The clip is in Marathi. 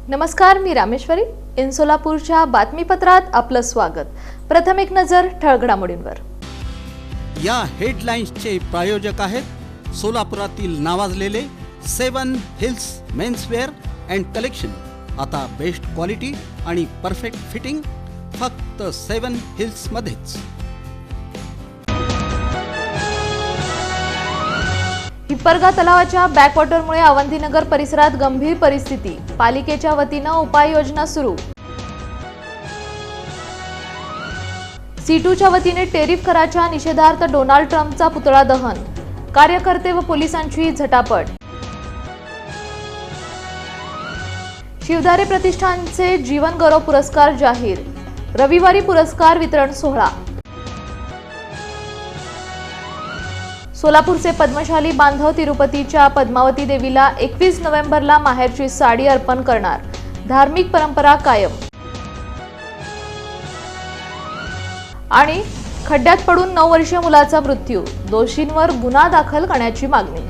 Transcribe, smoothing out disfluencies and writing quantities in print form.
नमस्कार, मी रामेश्वरी. इन सोलापूरच्या बातमीपत्रात आपलं स्वागत. प्रथम एक नजर ठळक घडामोडींवर. या हेडलाईन्सचे प्रायोजक आहेत सोलापुरातील नावाजलेले 7 हिल्स मेन्सवेअर अँड कलेक्शन. आता बेस्ट क्वालिटी आणि परफेक्ट फिटिंग फक्त 7 हिल्स मध्येच. हिप्परगा तलावाच्या बॅकवॉटरमुळे अवंतीनगर परिसरात गंभीर परिस्थिती. पालिकेच्या वतीनं उपाययोजना सुरू. C2च्या वतीने टेरिफ कराच्या निषेधार्थ डोनाल्ड ट्रम्पचा पुतळा दहन. कार्यकर्ते व पोलिसांची झटापट. शिवधारे प्रतिष्ठानचे जीवन गौरव पुरस्कार जाहीर. रविवारी पुरस्कार वितरण सोहळा. सोलापूरचे पद्मशाली बांधव तिरुपतीच्या पद्मावती देवीला 21 नोव्हेंबरला माहेरची साडी अर्पण करणार. धार्मिक परंपरा कायम. आणि खड्ड्यात पडून 9 वर्षीय मुलाचा मृत्यू. दोषींवर गुन्हा दाखल करण्याची मागणी.